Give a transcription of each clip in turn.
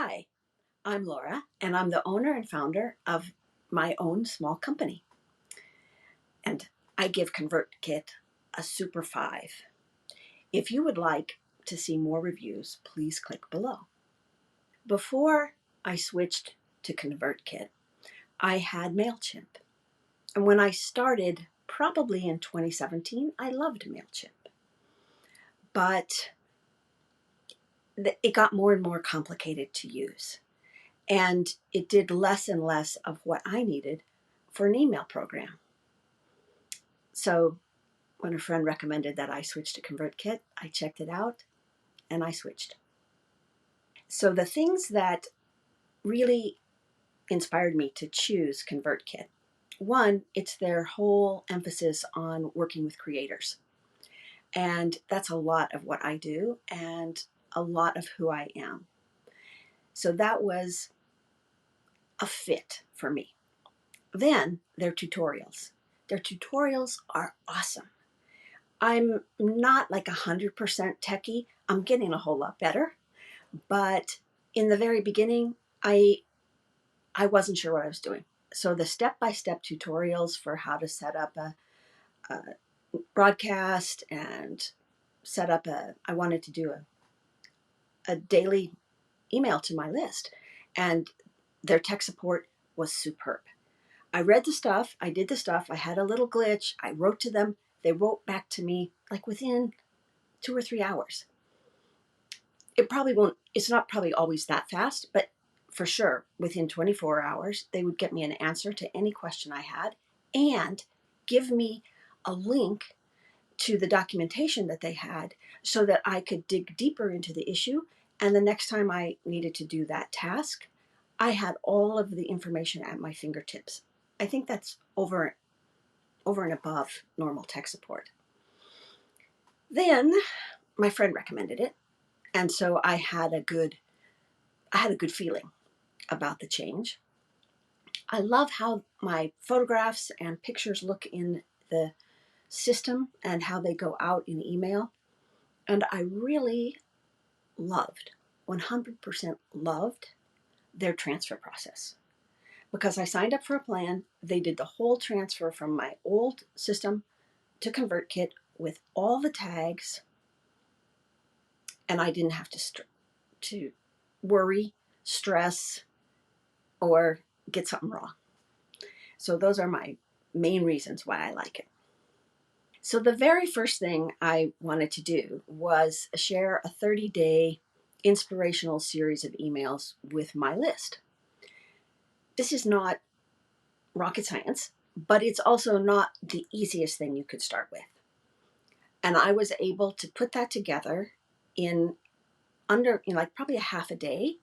Hi, I'm Laura, and I'm the owner and founder of my own small company. And I give ConvertKit a super 5. If you would like to see more reviews, please click below. Before I switched to ConvertKit, I had MailChimp. And when I started, probably in 2017, I loved MailChimp. But it got more and more complicated to use. And it did less and less of what I needed for an email program. So when a friend recommended that I switch to ConvertKit, I checked it out and I switched. So the things that really inspired me to choose ConvertKit. One, it's their whole emphasis on working with creators. And that's a lot of what I do and a lot of who I am. So that was a fit for me. Then their tutorials. Their tutorials are awesome. I'm not like 100% techie. I'm getting a whole lot better. But in the very beginning, I wasn't sure what I was doing. So the step-by-step tutorials for how to set up a broadcast and set up I wanted to do a daily email to my list. And their tech support was superb. I read the stuff, I did the stuff, I had a little glitch, I wrote to them, they wrote back to me like within 2 or 3 hours. It's not probably always that fast, but for sure, within 24 hours, they would get me an answer to any question I had and give me a link to the documentation that they had so that I could dig deeper into the issue. And the next time I needed to do that task, I had all of the information at my fingertips. I think that's over and above normal tech support. Then my friend recommended it. And so I had a good feeling about the change. I love how my photographs and pictures look in the system and how they go out in email. And I really loved, 100% loved their transfer process. Because I signed up for a plan, they did the whole transfer from my old system to ConvertKit with all the tags, and I didn't have to worry, stress, or get something wrong. So those are my main reasons why I like it. So the very first thing I wanted to do was share a 30-day inspirational series of emails with my list. This is not rocket science, but it's also not the easiest thing you could start with. And I was able to put that together in under, like probably a half a day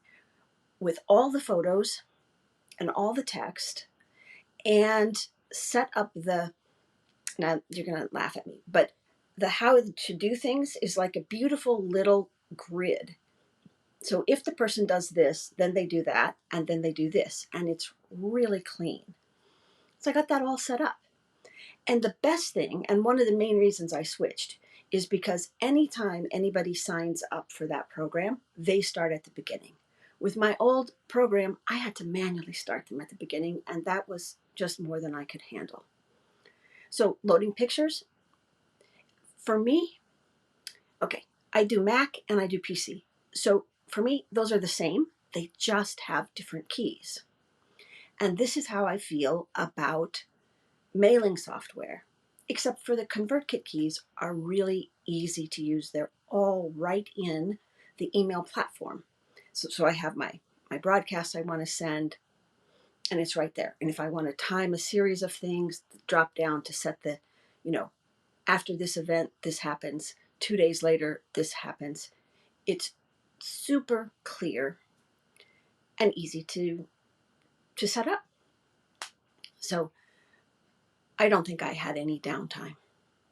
with all the photos and all the text and set up now you're going to laugh at me, but the how to do things is like a beautiful little grid. So if the person does this, then they do that, and then they do this, and it's really clean. So I got that all set up. And the best thing, and one of the main reasons I switched, is because anytime anybody signs up for that program, they start at the beginning. With my old program, I had to manually start them at the beginning, and that was just more than I could handle. So loading pictures, for me, okay, I do Mac and I do PC. So for me, those are the same. They just have different keys. And this is how I feel about mailing software, except for the ConvertKit keys are really easy to use. They're all right in the email platform. So I have my broadcast I want to send, and it's right there. And if I want to time a series of things, drop down to set the, after this event, this happens. 2 days later, this happens. It's super clear and easy to set up. So I don't think I had any downtime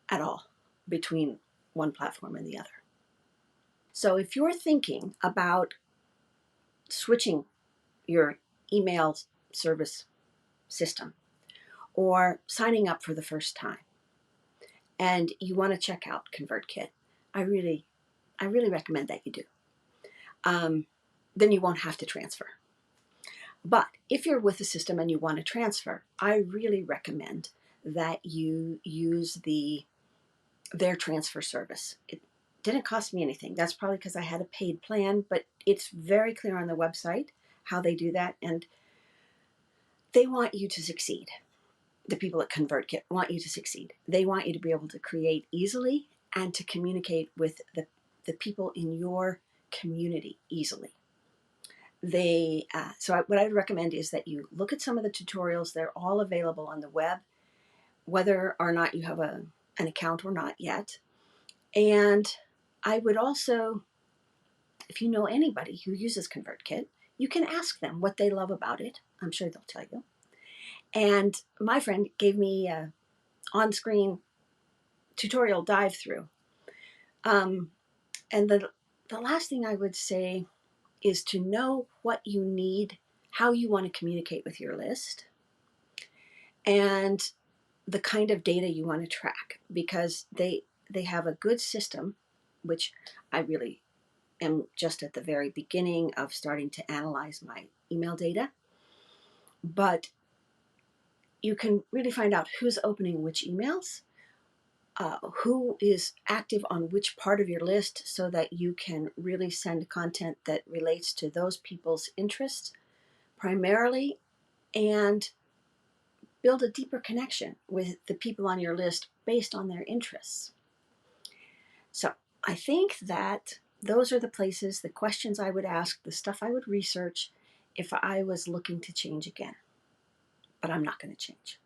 at all between one platform and the other. So if you're thinking about switching your email service system or signing up for the first time and you want to check out ConvertKit, I really recommend that you do. then you won't have to transfer. But if you're with a system and you want to transfer, I really recommend that you use their transfer service. It didn't cost me anything. That's probably because I had a paid plan, but it's very clear on the website how they do that, and they want you to succeed. The people at ConvertKit want you to succeed. They want you to be able to create easily and to communicate with the people in your community easily. What I would recommend is that you look at some of the tutorials. They're all available on the web, whether or not you have an account or not yet. And I would also, if you know anybody who uses ConvertKit, you can ask them what they love about it. I'm sure they'll tell you. And my friend gave me a on-screen tutorial dive through. And the last thing I would say is to know what you need, how you want to communicate with your list, and the kind of data you want to track, because they have a good system, which I really am just at the very beginning of starting to analyze my email data. But you can really find out who's opening which emails, who is active on which part of your list, so that you can really send content that relates to those people's interests primarily, and build a deeper connection with the people on your list based on their interests. So I think that those are the places, the questions I would ask, the stuff I would research if I was looking to change again. But I'm not going to change.